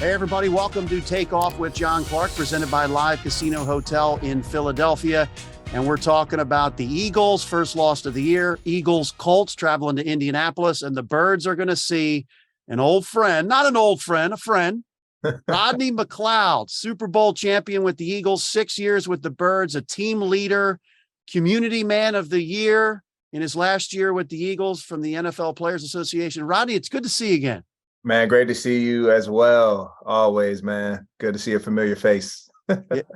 Hey, everybody. Welcome to Takeoff with John Clark, presented by Live Casino Hotel in Philadelphia. And we're talking about the Eagles' first loss of the year. Eagles, Colts traveling to Indianapolis, and the Birds are going to see an old friend, not an old friend, a friend, Rodney McLeod, Super Bowl champion with the Eagles, 6 years with the Birds, a team leader, community man of the year in his last year with the Eagles from the NFL Players Association. Rodney, it's good to see you again. Man, great to see you as well. Always, man. Good to see a familiar face.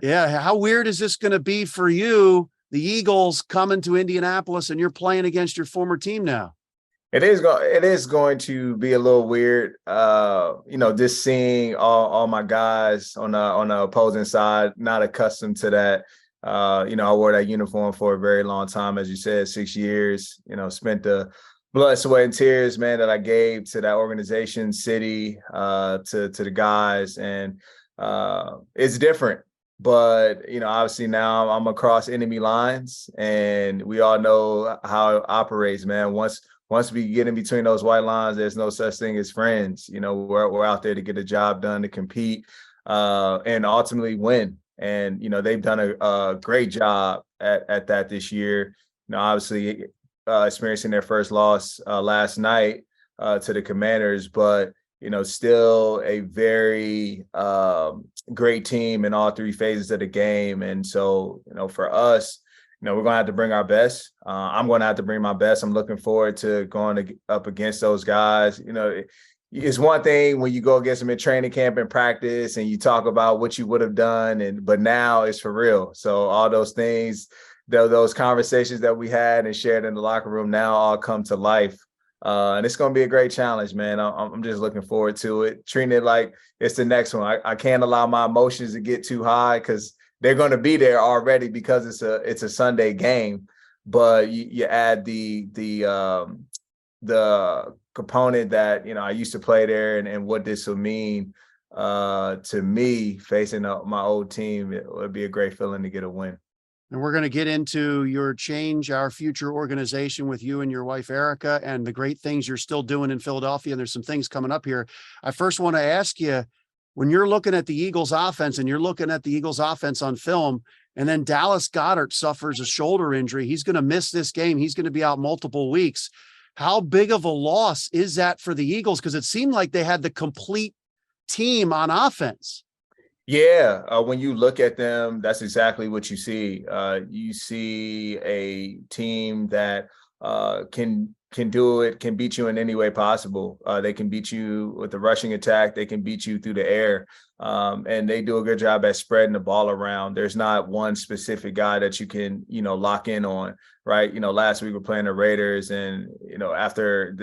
Yeah. How weird is this going to be for you, the Eagles coming to Indianapolis, and you're playing against your former team now? It is going to be a little weird. Just seeing all my guys on the opposing side, not accustomed to that. I wore that uniform for a very long time, as you said, 6 years, spent the blood, sweat, and tears, man, that I gave to that organization, city, to the guys. And it's different. But, obviously now I'm across enemy lines, and we all know how it operates, man. Once we get in between those white lines, there's no such thing as friends. We're out there to get a job done, to compete, and ultimately win. And, they've done a great job at that this year. Obviously, experiencing their first loss last night to the Commanders, but still a very great team in all three phases of the game. And so, for us, we're going to have to bring our best. I'm going to have to bring my best. I'm looking forward to going up against those guys. It's one thing when you go against them in training camp and practice and you talk about what you would have done, but now it's for real. So all those things, those conversations that we had and shared in the locker room now all come to life. And it's going to be a great challenge, man. I'm just looking forward to it, treating it like it's the next one. I can't allow my emotions to get too high because they're going to be there already because it's a Sunday game. But you add the component that, I used to play there and what this will mean to me facing my old team. It would be a great feeling to get a win. And we're going to get into your Change Our Future organization with you and your wife, Erica, and the great things you're still doing in Philadelphia. And there's some things coming up here. I first want to ask you, when you're looking at the Eagles offense and you're looking at the Eagles offense on film, and then Dallas Goedert suffers a shoulder injury, he's going to miss this game. He's going to be out multiple weeks. How big of a loss is that for the Eagles? Because it seemed like they had the complete team on offense. Yeah, when you look at them, that's exactly what you see. You see a team that can do it, can beat you in any way possible. They can beat you with the rushing attack. They can beat you through the air. And they do a good job at spreading the ball around. There's not one specific guy that you can, lock in on, right? Last week we're playing the Raiders, and, after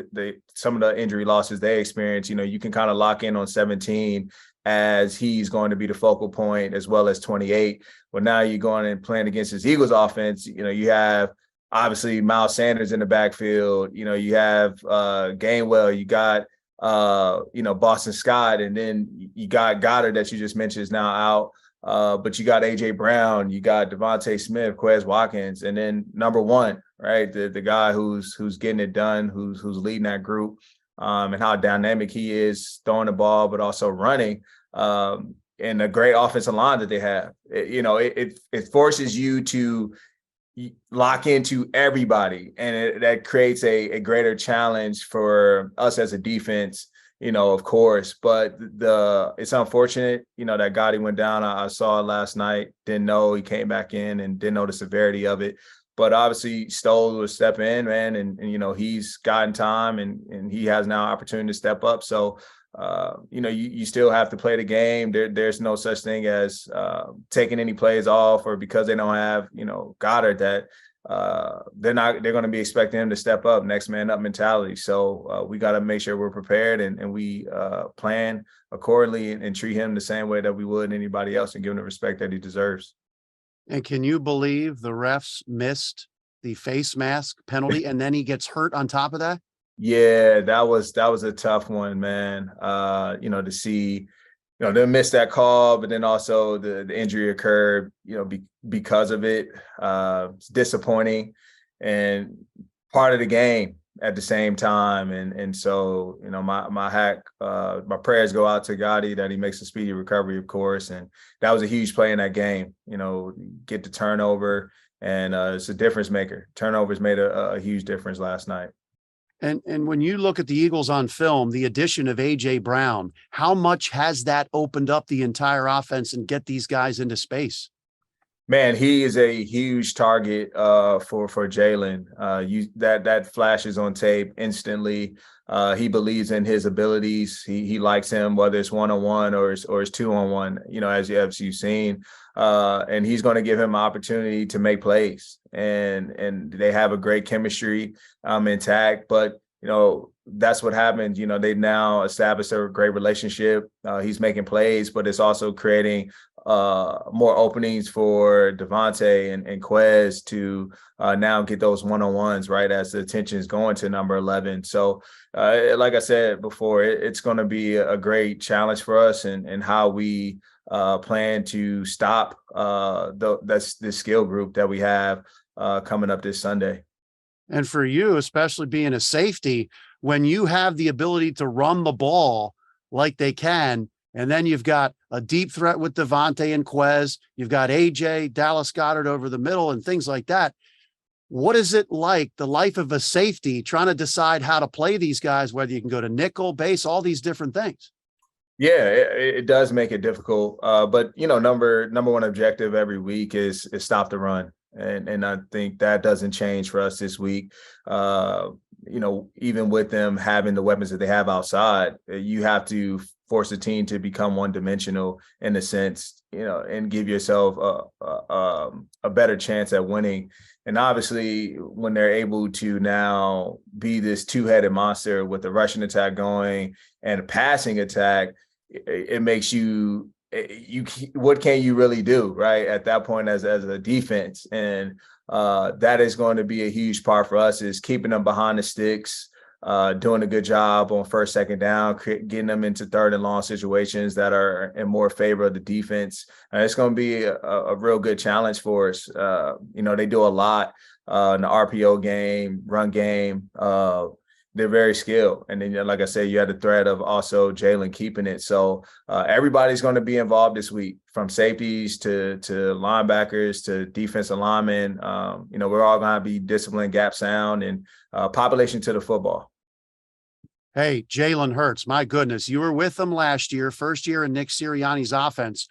some of the injury losses they experienced, you can kind of lock in on 17 as he's going to be the focal point, as well as 28. But now you're going and playing against this Eagles offense. You have obviously Miles Sanders in the backfield. You have Gainwell. You got Boston Scott, and then you got Goddard that you just mentioned is now out. But you got AJ Brown, you got Devontae Smith, Quez Watkins, and then number one, right, the guy who's getting it done, who's leading that group. And how dynamic he is throwing the ball, but also running, and a great offensive line that they have. It forces you to lock into everybody, and that creates a greater challenge for us as a defense, of course. But it's unfortunate, that Gotti went down. I saw it last night, didn't know he came back in and didn't know the severity of it. But obviously Stoll will step in, man, and he's gotten time and he has now opportunity to step up. So, you still have to play the game. There's no such thing as taking any plays off, or because they don't have, Goddard, that they're going to be expecting him to step up, next man up mentality. So we got to make sure we're prepared and we plan accordingly and treat him the same way that we would anybody else and give him the respect that he deserves. And can you believe the refs missed the face mask penalty and then he gets hurt on top of that? Yeah, that was a tough one, man. To see, they missed that call, but then also the injury occurred, because of it. It's disappointing and part of the game. at the same time. And so, you know, my prayers go out to Gotti that he makes a speedy recovery, of course. And that was a huge play in that game, you know, get the turnover, and it's a difference maker. Turnovers made a huge difference last night. And when you look at the Eagles on film, the addition of A.J. Brown, how much has that opened up the entire offense and get these guys into space? Man, he is a huge target for Jalen. That flashes on tape instantly. He believes in his abilities. He likes him, whether it's 1-on-1 or it's 2-on-1. You know, as you've seen, and he's going to give him opportunity to make plays. And they have a great chemistry intact. But you know, that's what happened. You know, they've now established a great relationship. He's making plays, but it's also creating more openings for Devontae and Quez to now get those one-on-ones, right, as the attention is going to number 11. So like I said before, it's going to be a great challenge for us, and how we plan to stop this skill group that we have coming up this Sunday. And for you, especially being a safety, when you have the ability to run the ball like they can, and then you've got a deep threat with Devontae and Quez, you've got AJ, Dallas Goedert over the middle and things like that. What is it like, the life of a safety, trying to decide how to play these guys, whether you can go to nickel, base, all these different things? Yeah, it does make it difficult. But, you know, number one objective every week is stop the run. And I think that doesn't change for us this week. You know, even with them having the weapons that they have outside, you have to force the team to become one-dimensional in a sense, you know, and give yourself a better chance at winning. And obviously, when they're able to now be this two-headed monster with the rushing attack going and a passing attack, it makes you what can you really do, right, at that point as a defense? And that is going to be a huge part for us, is keeping them behind the sticks, doing a good job on first, second down, getting them into third and long situations that are in more favor of the defense. And it's going to be a real good challenge for us. You know, they do a lot in the RPO game, run game. They're very skilled. And then, like I said, you had the threat of also Jalen keeping it. So everybody's going to be involved this week, from safeties to linebackers to defensive linemen. You know, we're all going to be disciplined, gap sound, and population to the football. Hey, Jalen Hurts, my goodness, you were with them last year, first year in Nick Sirianni's offense.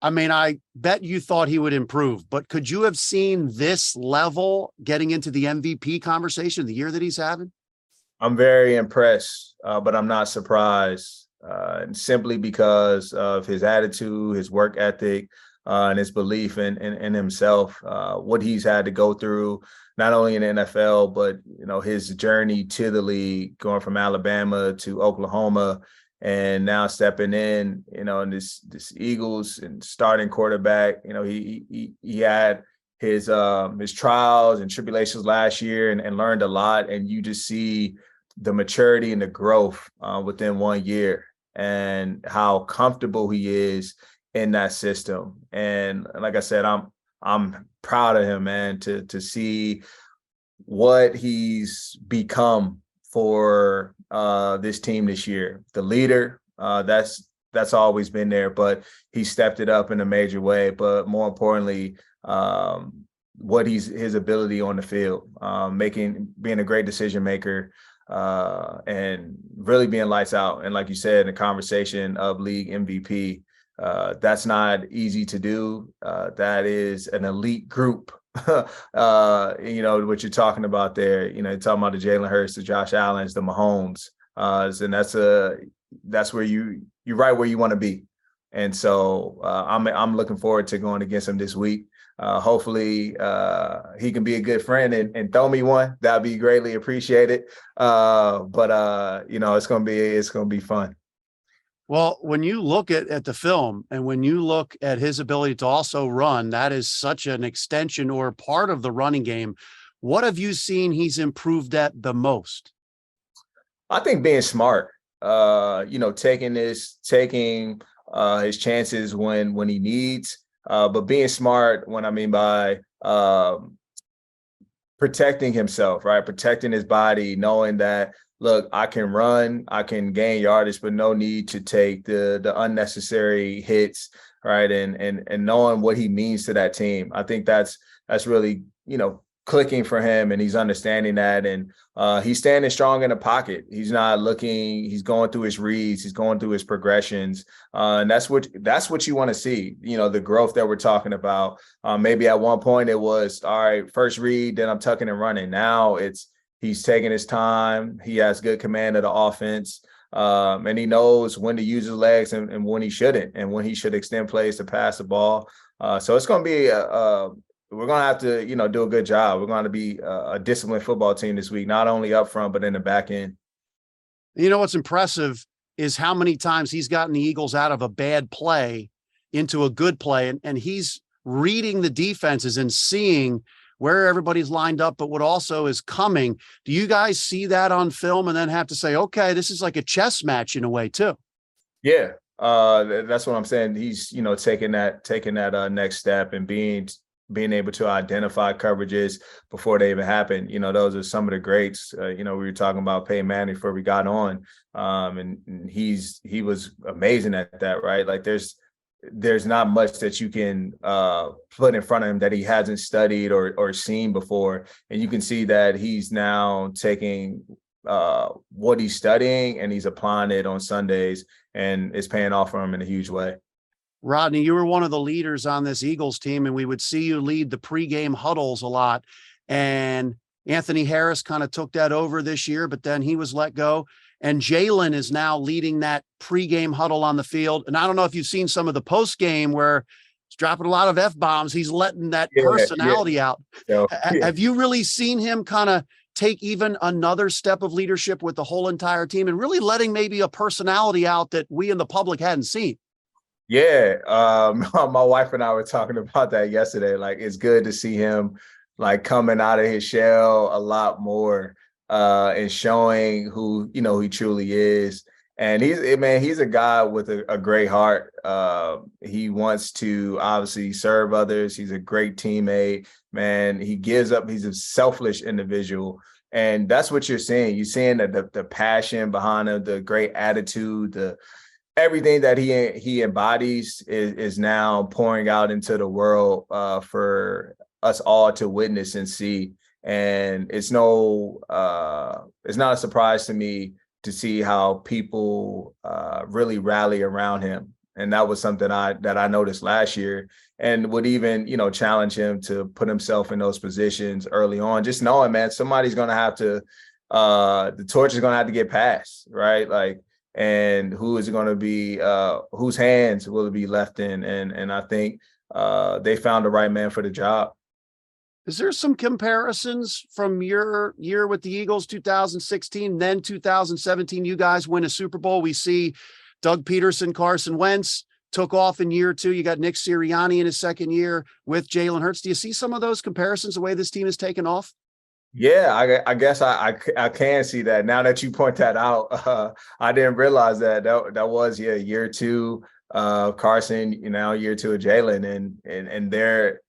I mean, I bet you thought he would improve, but could you have seen this level getting into the MVP conversation the year that he's having? I'm very impressed, but I'm not surprised, and simply because of his attitude, his work ethic, and his belief in himself, what he's had to go through, not only in the NFL, but, you know, his journey to the league, going from Alabama to Oklahoma, and now stepping in, you know, in this Eagles and starting quarterback. You know, he had his trials and tribulations last year, and learned a lot. And you just see the maturity and the growth within 1 year, and how comfortable he is in that system. And like I said, I'm proud of him, man, to see what he's become for this team this year. The leader, that's always been there, but he stepped it up in a major way. But more importantly, what his ability on the field, being a great decision maker, and really being lights out. And like you said, in the conversation of league MVP, that's not easy to do. That is an elite group. You know, what you're talking about there, you know, you're talking about the Jalen Hurts, the Josh Allens, the Mahomes, and that's where you're right where you want to be. And so I'm looking forward to going against him this week. Hopefully he can be a good friend and throw me one. That'd be greatly appreciated. But you know, it's gonna be fun. Well, when you look at the film, and when you look at his ability to also run, that is such an extension or part of the running game. What have you seen he's improved at the most? I think being smart, you know, taking his chances when he needs, but being smart, when I mean by protecting himself, right? Protecting his body, knowing that, look, I can run, I can gain yardage, but no need to take the unnecessary hits, right? And knowing what he means to that team. I think that's really, clicking for him, and he's understanding that. And he's standing strong in the pocket. He's not looking, he's going through his reads, he's going through his progressions. And that's what you want to see, the growth that we're talking about. Maybe at one point it was, all right, first read, then I'm tucking and running. Now he's taking his time. He has good command of the offense. And he knows when to use his legs and when he shouldn't, and when he should extend plays to pass the ball. So it's going to be we're going to have to, do a good job. We're going to be a disciplined football team this week, not only up front, but in the back end. What's impressive is how many times he's gotten the Eagles out of a bad play into a good play. And he's reading the defenses and seeing where everybody's lined up, but what also is coming. Do you guys see that on film and then have to say, okay, this is like a chess match in a way too? Yeah. That's what I'm saying. He's, taking that next step and being able to identify coverages before they even happen. Those are some of the greats. We were talking about Peyton Manning before we got on. And he was amazing at that, right? Like there's not much that you can put in front of him that he hasn't studied or seen before. And you can see that he's now taking what he's studying and he's applying it on Sundays, and it's paying off for him in a huge way. Rodney, you were one of the leaders on this Eagles team, and we would see you lead the pregame huddles a lot. And Anthony Harris kind of took that over this year, but then he was let go. And Jalen is now leading that pregame huddle on the field. And I don't know if you've seen some of the postgame where he's dropping a lot of F-bombs. He's letting that personality out. Have you really seen him kind of take even another step of leadership with the whole entire team and really letting maybe a personality out that we in the public hadn't seen? Yeah. My wife and I were talking about that yesterday. Like, it's good to see him like coming out of his shell a lot more and showing who he truly is. And he's a guy with a great heart. He wants to obviously serve others. He's a great teammate, man. He gives up. He's a selfless individual. And that's what you're seeing. You're seeing the passion behind him, the great attitude, everything that he embodies is now pouring out into the world for us all to witness and see. And it's not a surprise to me to see how people really rally around him. And that was something that I noticed last year, and would even, challenge him to put himself in those positions early on, just knowing, man, somebody's going to have to, the torch is going to have to get passed, right? Like, and who is it going to be, whose hands will it be left in? And I think they found the right man for the job. Is there some comparisons from your year with the Eagles, 2016, then 2017, you guys win a Super Bowl? We see Doug Peterson, Carson Wentz took off in year two. You got Nick Sirianni in his second year with Jalen Hurts. Do you see some of those comparisons, the way this team has taken off? Yeah, I guess I can see that now that you point that out. I didn't realize that was year two Carson, year two of Jalen, and they're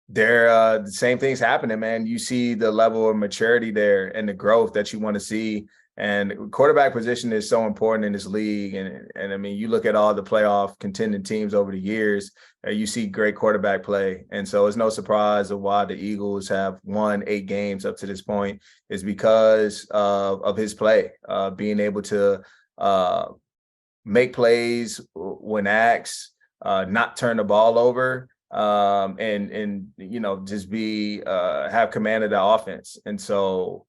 the same things happening, man. You see the level of maturity there and the growth that you want to see. And quarterback position is so important in this league. And I mean, you look at all the playoff contending teams over the years, you see great quarterback play. And so it's no surprise of why the Eagles have won 8 games up to this point is because of his play, being able to make plays when asked, not turn the ball over, and just have command of the offense. And so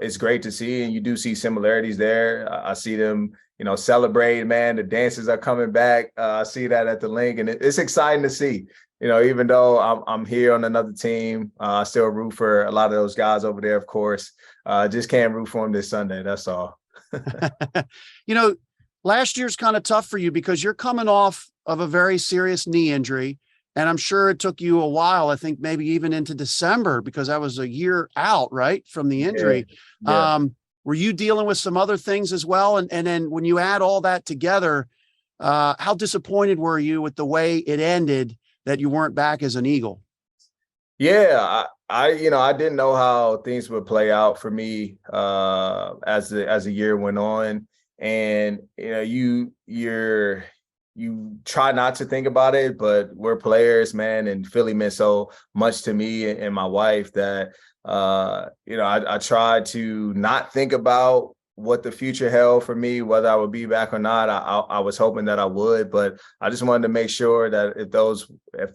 it's great to see, and you do see similarities there. I see them, celebrate, man. The dances are coming back. I see that at the link, and it's exciting to see. Even though I'm here on another team, I still root for a lot of those guys over there, of course. Just can't root for them this Sunday. That's all. Last year's kind of tough for you because you're coming off of a very serious knee injury. And I'm sure it took you a while, I think maybe even into December, because that was a year out, right, from the injury. Yeah. Were you dealing with some other things as well? And then when you add all that together, how disappointed were you with the way it ended that you weren't back as an Eagle? Yeah, I didn't know how things would play out for me as the year went on. And you try not to think about it, but we're players, man, and Philly meant so much to me and my wife that I tried to not think about what the future held for me, whether I would be back or not. I was hoping that I would, but I just wanted to make sure that if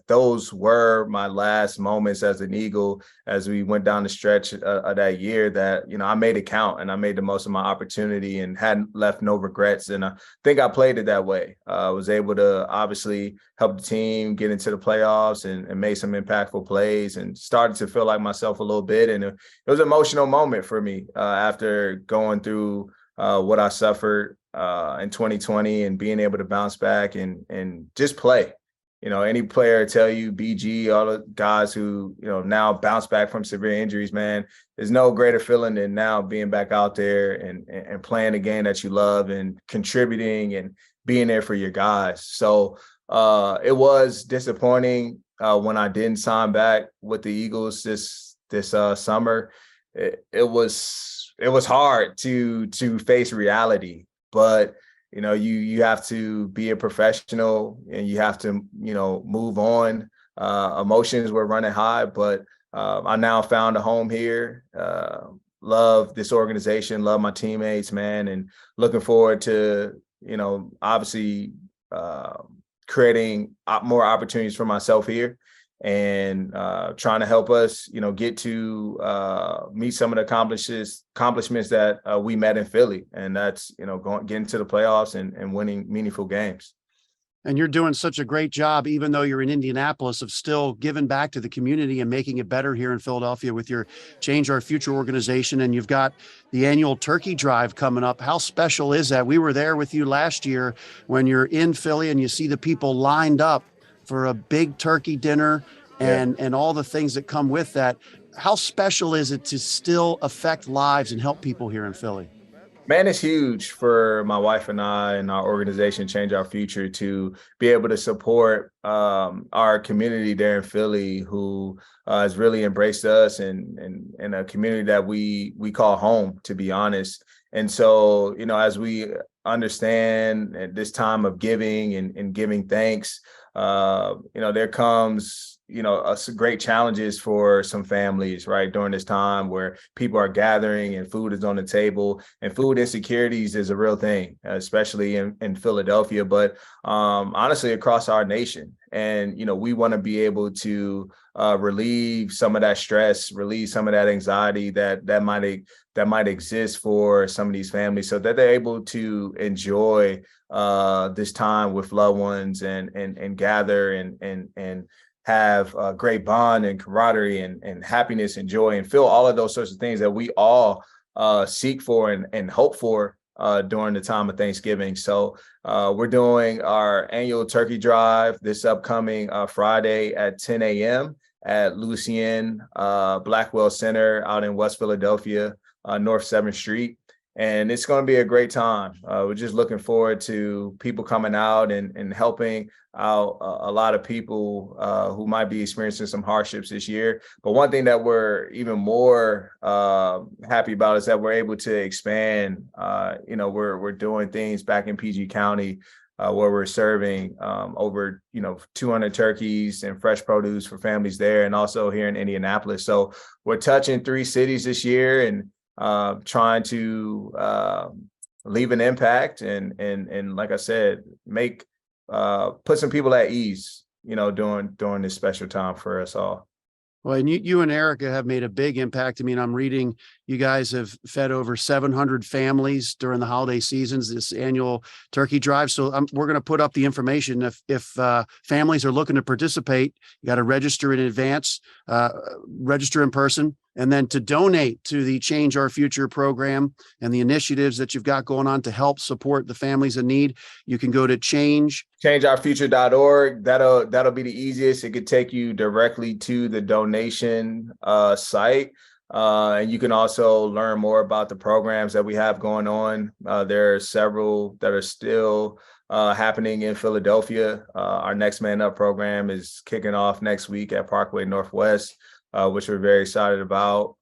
those were my last moments as an Eagle, as we went down the stretch of that year, that I made it count and I made the most of my opportunity and hadn't left no regrets. And I think I played it that way. I was able to obviously help the team get into the playoffs and made some impactful plays and started to feel like myself a little bit. And it was an emotional moment for me after going through what I suffered in 2020 and being able to bounce back and just play. Any player tell you, BG, all the guys who, now bounce back from severe injuries, man, there's no greater feeling than now being back out there and playing the game that you love and contributing and being there for your guys. So it was disappointing when I didn't sign back with the Eagles this summer. It was hard to face reality, but you have to be a professional and you have to move on. Emotions were running high, but I now found a home here. Love this organization, love my teammates, man, and looking forward to obviously creating more opportunities for myself here and trying to help us, get to meet some of the accomplishments that we met in Philly. And that's, getting to the playoffs and winning meaningful games. And you're doing such a great job, even though you're in Indianapolis, of still giving back to the community and making it better here in Philadelphia with your Change Our Future organization. And you've got the annual turkey drive coming up. How special is that? We were there with you last year when you're in Philly and you see the people lined up for a big turkey dinner and all the things that come with that. How special is it to still affect lives and help people here in Philly? Man, it's huge for my wife and I and our organization, Change Our Future, to be able to support our community there in Philly, who has really embraced us and a community that we call home, to be honest. And so, as we understand at this time of giving and giving thanks, there comes great challenges for some families, right, during this time where people are gathering and food is on the table, and food insecurities is a real thing, especially in Philadelphia, but honestly across our nation. And we want to be able to relieve some of that stress, relieve some of that anxiety that might exist for some of these families, so that they're able to enjoy this time with loved ones and gather and have a great bond and camaraderie and happiness and joy and feel all of those sorts of things that we all seek for and hope for during the time of Thanksgiving. So we're doing our annual turkey drive this upcoming Friday at 10 a.m. at Lucien Blackwell Center out in West Philadelphia, North 7th Street. And it's going to be a great time. We're just looking forward to people coming out and helping out a lot of people who might be experiencing some hardships this year. But one thing that we're even more happy about is that we're able to expand. We're doing things back in PG County where we're serving over 200 turkeys and fresh produce for families there, and also here in Indianapolis. So we're touching 3 cities this year and trying to leave an impact and like I said, put some people at ease, during this special time for us all. Well, and you and Erica have made a big impact. I mean, I'm reading you guys have fed over 700 families during the holiday seasons, this annual turkey drive. So we're going to put up the information. If families are looking to participate, you got to register in advance, register in person, and then to donate to the Change Our Future program and the initiatives that you've got going on to help support the families in need, you can go to changeourfuture.org. That'll be the easiest. It could take you directly to the donation site. And you can also learn more about the programs that we have going on. There are several that are still happening in Philadelphia. Our Next Man Up program is kicking off next week at Parkway Northwest. which we're very excited about.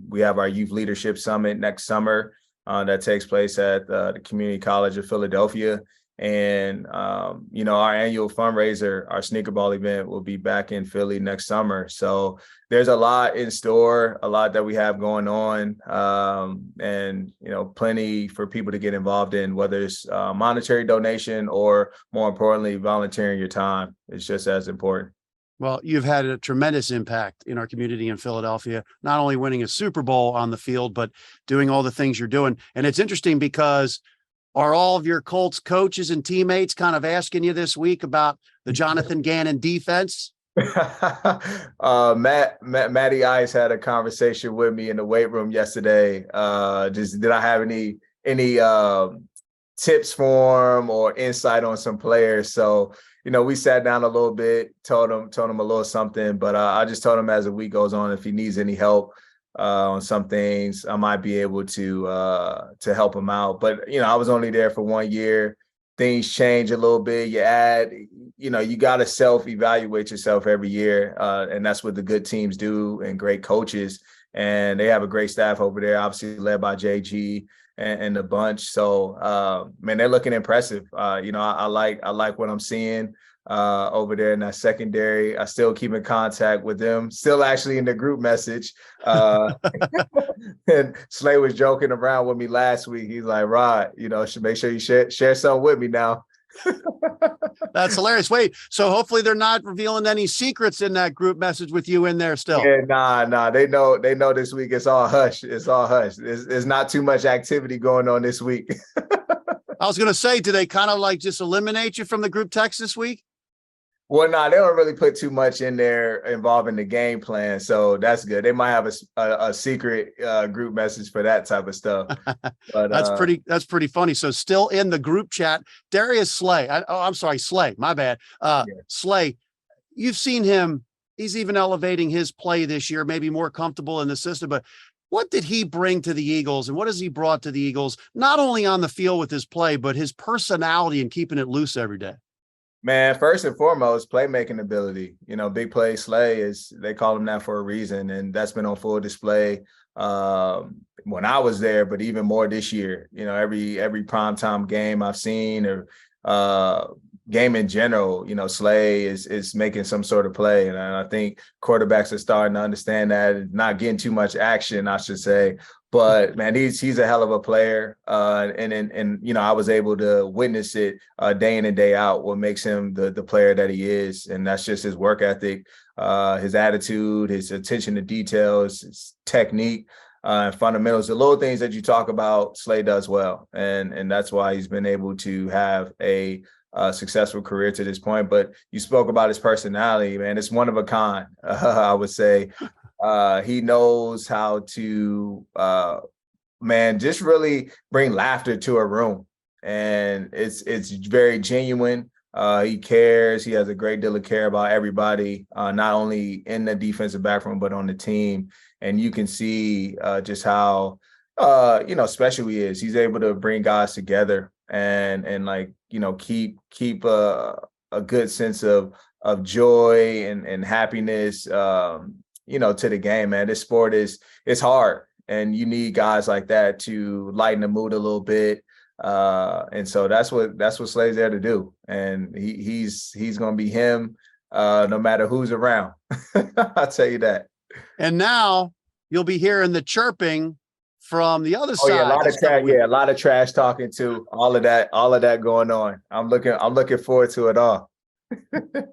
We have our Youth Leadership Summit next summer that takes place at the Community College of Philadelphia. And, our annual fundraiser, our sneaker ball event, will be back in Philly next summer. So there's a lot in store, a lot that we have going on, and, plenty for people to get involved in, whether it's monetary donation or, more importantly, volunteering your time. It's just as important. Well, you've had a tremendous impact in our community in Philadelphia, not only winning a Super Bowl on the field, but doing all the things you're doing. And it's interesting because are all of your Colts coaches and teammates kind of asking you this week about the Jonathan Gannon defense? Matty Ice had a conversation with me in the weight room yesterday. Just did I have any tips for him or insight on some players? So, we sat down a little bit, told him a little something, but I just told him as the week goes on, if he needs any help on some things, I might be able to help him out. But, I was only there for 1 year. Things change a little bit. You got to self-evaluate yourself every year. And that's what the good teams do and great coaches. And they have a great staff over there, obviously led by JG and the bunch. So, they're looking impressive. I like what I'm seeing over there in that secondary. I still keep in contact with them, still actually in the group message. And Slay was joking around with me last week. He's like, Rod, should make sure you share something with me now. That's hilarious. Wait, so hopefully they're not revealing any secrets in that group message with you in there still. Yeah, nah. They know this week it's all hush. It's all hush. There's not too much activity going on this week. I was going to say, do they kind of like just eliminate you from the group text this week? Well, they don't really put too much in there involving the game plan, so that's good. They might have a secret group message for that type of stuff. But that's pretty funny. So still in the group chat, Darius Slay. I'm sorry, Slay. My bad. Slay. You've seen him. He's even elevating his play this year, maybe more comfortable in the system. But what did he bring to the Eagles, and what has he brought to the Eagles? Not only on the field with his play, but his personality and keeping it loose every day. Man, first and foremost, playmaking ability. Big play Slay they call him that for a reason, and that's been on full display when I was there, but even more this year. Every primetime game I've seen or game in general, Slay is making some sort of play, and I think quarterbacks are starting to understand that, not getting too much action, I should say. But man, he's a hell of a player, and I was able to witness it day in and day out. What makes him the player that he is, and that's just his work ethic, his attitude, his attention to details, his technique, and fundamentals. The little things that you talk about, Slay does well, and that's why he's been able to have a successful career to this point. But you spoke about his personality, man. It's one of a kind, I would say. He knows how to, just really bring laughter to a room, and it's very genuine. He cares. He has a great deal of care about everybody, not only in the defensive backroom, but on the team. And you can see just how, special he is. He's able to bring guys together and keep a good sense of joy and happiness, to the game, man. This sport it's hard, and you need guys like that to lighten the mood a little bit. And so that's what Slay's there to do. And he's going to be him, no matter who's around. I'll tell you that. And now you'll be hearing the chirping from the other side. A lot of trash talking too. All of that going on. I'm looking forward to it all.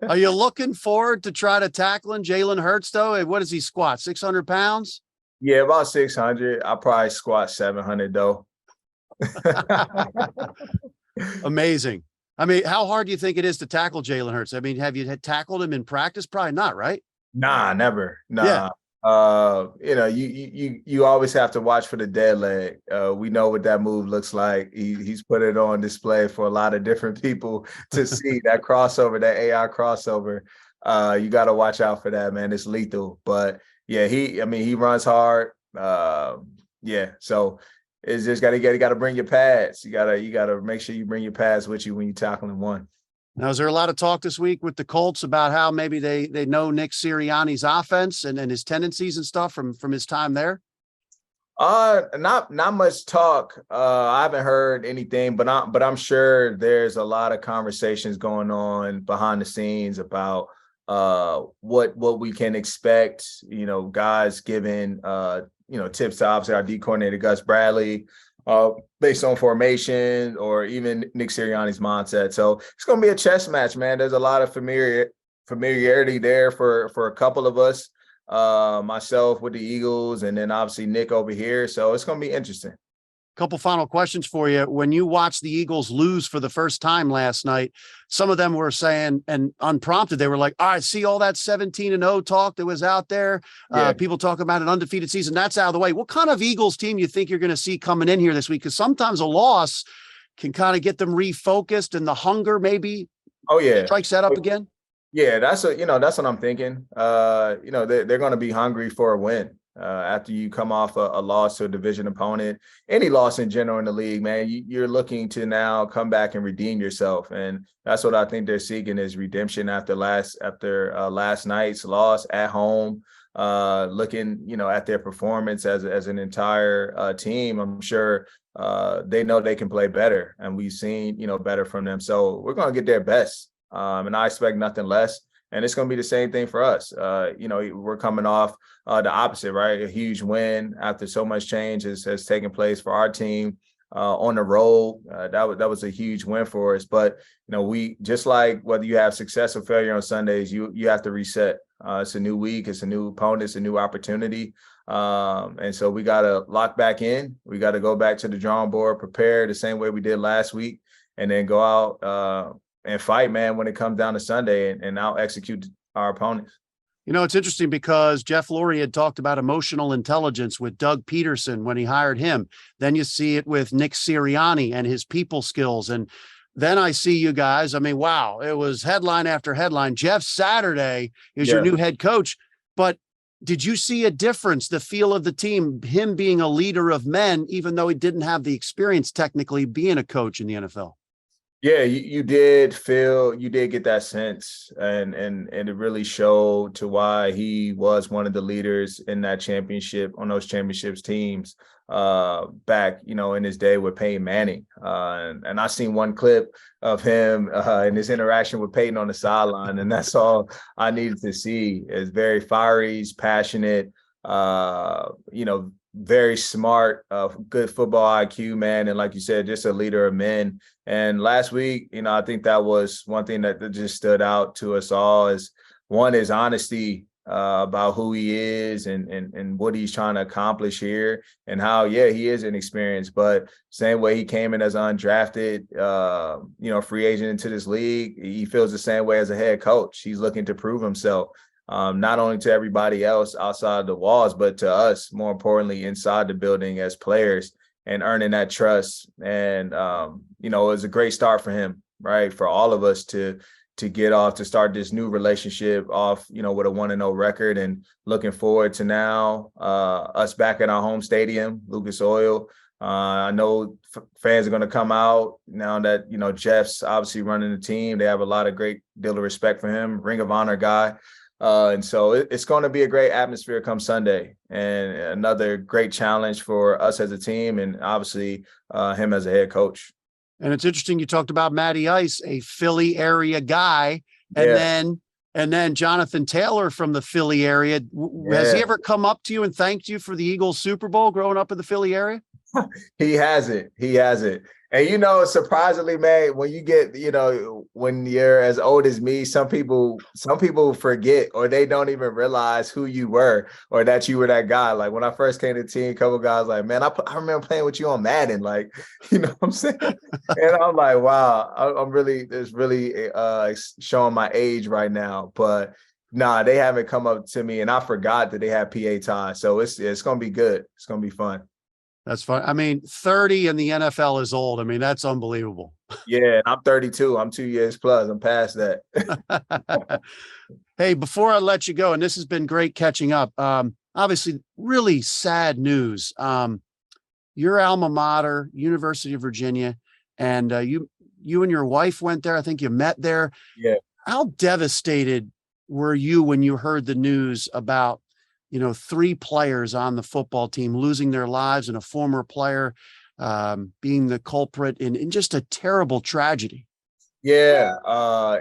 Are you looking forward to try to tackling Jalen Hurts though? What does he squat? 600 pounds? Yeah, about 600. I'll probably squat 700 though. Amazing. I mean, how hard do you think it is to tackle Jalen Hurts? I mean, have you tackled him in practice? Probably not, right? Nah, never. Nah. Yeah. You always have to watch for the dead leg. We know what that move looks like. He's put it on display for a lot of different people to see. That crossover, that AI crossover. You got to watch out for that, man. It's lethal. But yeah, he runs hard. So it's just got to bring your pads. You gotta make sure you bring your pads with you when you're tackling one. Now, is there a lot of talk this week with the Colts about how maybe they know Nick Sirianni's offense and his tendencies and stuff from his time there? Not much talk. I haven't heard anything, but I'm sure there's a lot of conversations going on behind the scenes about what we can expect. You know, guys giving tips to obviously our D coordinator Gus Bradley, based on formation or even Nick Sirianni's mindset. So it's going to be a chess match, man. There's a lot of familiarity there for a couple of us. Myself with the Eagles, and then obviously Nick over here. So it's going to be interesting. Couple final questions for you. When you watched the Eagles lose for the first time last night, some of them were saying, and unprompted, they were like, all right, see all that 17-0 talk that was out there. People talking about an undefeated season. That's out of the way. What kind of Eagles team you think you're going to see coming in here this week? Because sometimes a loss can kind of get them refocused and the hunger maybe strikes that up again. Yeah, that's what I'm thinking. They're going to be hungry for a win after you come off a loss to a division opponent. Any loss in general in the league, man, you're looking to now come back and redeem yourself, and that's what I think they're seeking is redemption after last night's loss at home. Looking, at their performance as an entire team, I'm sure they know they can play better, and we've seen better from them. So we're going to get their best. And I expect nothing less. And it's going to be the same thing for us. We're coming off the opposite, right? A huge win after so much change has taken place for our team on the road. That was a huge win for us. But, we just like whether you have success or failure on Sundays, you have to reset. It's a new week. It's a new opponent. It's a new opportunity. And so we got to lock back in. We got to go back to the drawing board, prepare the same way we did last week, and then go out and fight, man, when it comes down to Sunday and out execute our opponents. It's interesting because Jeff Lurie had talked about emotional intelligence with Doug Peterson when he hired him. Then you see it with Nick Sirianni and his people skills. And then I see you guys. I mean, wow, it was headline after headline. Jeff Saturday is your new head coach. But did you see a difference, the feel of the team, him being a leader of men, even though he didn't have the experience technically being a coach in the NFL? Yeah, you did get that sense, and it really showed to why he was one of the leaders in that on those championships teams back, in his day with Peyton Manning. And I seen one clip of him in his interaction with Peyton on the sideline, and that's all I needed to see. Is very fiery, he's passionate, very smart, good football IQ, man. And like you said, just a leader of men. And last week, I think that was one thing that just stood out to us all is one is honesty about who he is and what he's trying to accomplish here and how, he is inexperienced, but same way he came in as undrafted, free agent into this league, he feels the same way as a head coach. He's looking to prove himself. Not only to everybody else outside the walls, but to us, more importantly, inside the building as players and earning that trust. And, it was a great start for him, right? For all of us to get off, to start this new relationship off, with a 1-0 record, and looking forward to now us back at our home stadium, Lucas Oil. I know fans are going to come out now that, Jeff's obviously running the team. They have a lot of great deal of respect for him, Ring of Honor guy. And so it's going to be a great atmosphere come Sunday, and another great challenge for us as a team, and obviously him as a head coach. And it's interesting. You talked about Matty Ice, a Philly area guy, and then Jonathan Taylor from the Philly area. Has he ever come up to you and thanked you for the Eagles Super Bowl growing up in the Philly area? He hasn't. And, surprisingly, man, when you get, when you're as old as me, some people forget, or they don't even realize who you were or that you were that guy. Like when I first came to the team, a couple guys like, man, I remember playing with you on Madden. Like, what I'm saying? And I'm like, wow, it's really showing my age right now. But nah, they haven't come up to me, and I forgot that they have PA ties. So it's going to be good. It's going to be fun. That's fine. I mean, 30 in the NFL is old. I mean, that's unbelievable. Yeah, I'm 32. I'm 2 years plus. I'm past that. Hey, before I let you go, and this has been great catching up, obviously really sad news. Your alma mater, University of Virginia, and you you and your wife went there. I think you met there. Yeah. How devastated were you when you heard the news about, 3 players on the football team losing their lives and a former player being the culprit in just a terrible tragedy? Yeah,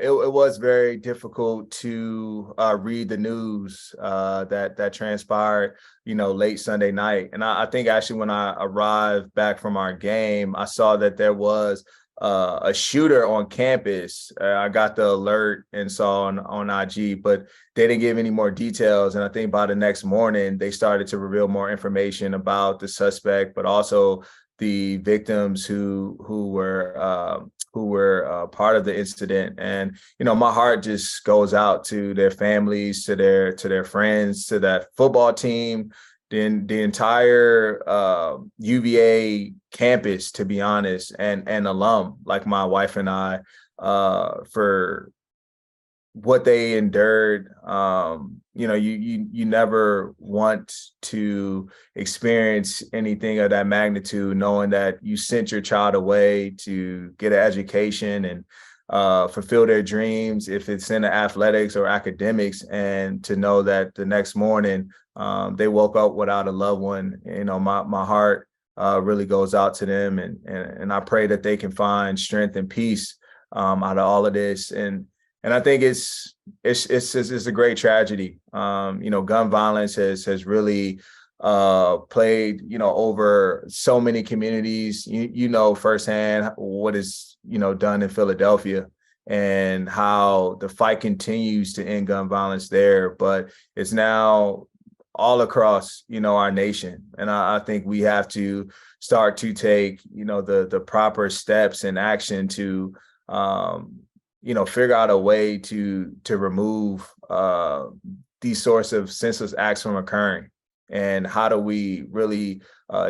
it was very difficult to read the news that transpired, late Sunday night. And I think actually when I arrived back from our game, I saw that there was a shooter on campus. I got the alert and saw on IG, but they didn't give any more details. And I think by the next morning, they started to reveal more information about the suspect, but also the victims who were part of the incident. And my heart just goes out to their families, to their friends, to that football team, then the entire UVA campus, to be honest, and alum like my wife and I, for what they endured. You never want to experience anything of that magnitude, knowing that you sent your child away to get an education and fulfill their dreams, if it's in athletics or academics, and to know that the next morning they woke up without a loved one. My heart really goes out to them, and I pray that they can find strength and peace out of all of this. And I think it's a great tragedy. Gun violence has really played, over so many communities. Firsthand what is, done in Philadelphia and how the fight continues to end gun violence there. But it's now all across, our nation. And I think we have to start to take, the proper steps and action to figure out a way to remove these sorts of senseless acts from occurring. And how do we really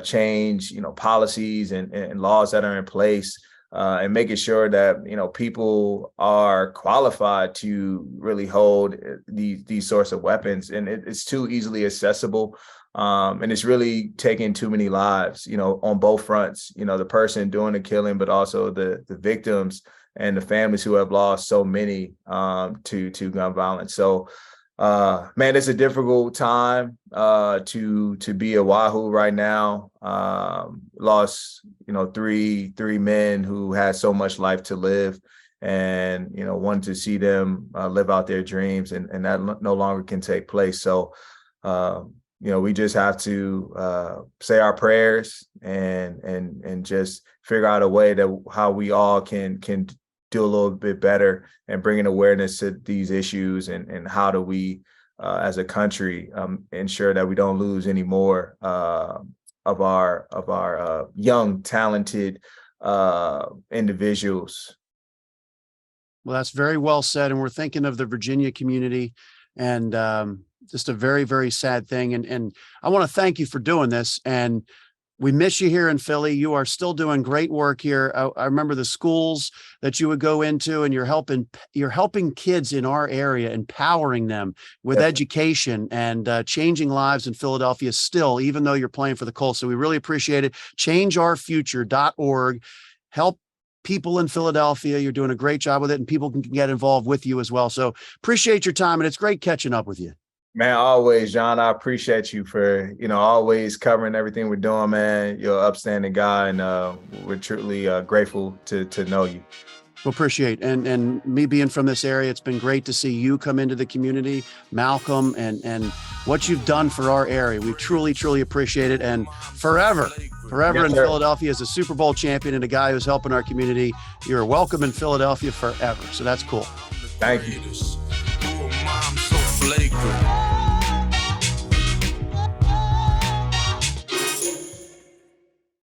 change, policies and laws that are in place, and making sure that, people are qualified to really hold these sorts of weapons. And it's too easily accessible. And it's really taking too many lives, on both fronts, the person doing the killing, but also the victims and the families who have lost so many to gun violence. So, man, it's a difficult time to be a Wahoo right now. Lost, three men who had so much life to live, and wanted to see them live out their dreams, and that no longer can take place. So, we just have to say our prayers and just figure out a way that how we all can do a little bit better and bringing awareness to these issues, and how do we as a country ensure that we don't lose any more of our young, talented individuals. Well, that's very well said. And we're thinking of the Virginia community, and just a very, very sad thing. And I want to thank you for doing this. And we miss you here in Philly. You are still doing great work here. I remember the schools that you would go into, and you're helping kids in our area, empowering them with education and changing lives in Philadelphia still, even though you're playing for the Colts. So we really appreciate it. ChangeOurFuture.org. Help people in Philadelphia. You're doing a great job with it, and people can get involved with you as well. So appreciate your time, and it's great catching up with you. Man, always, John. I appreciate you for, always covering everything we're doing, man. You're an upstanding guy, and we're truly grateful to know you. Well, appreciate. And me being from this area, it's been great to see you come into the community, Malcolm, and what you've done for our area. We truly, truly appreciate it. And forever Yes, in sir. Philadelphia as a Super Bowl champion and a guy who's helping our community. You're welcome in Philadelphia forever. So that's cool. Thank you. Flagrant.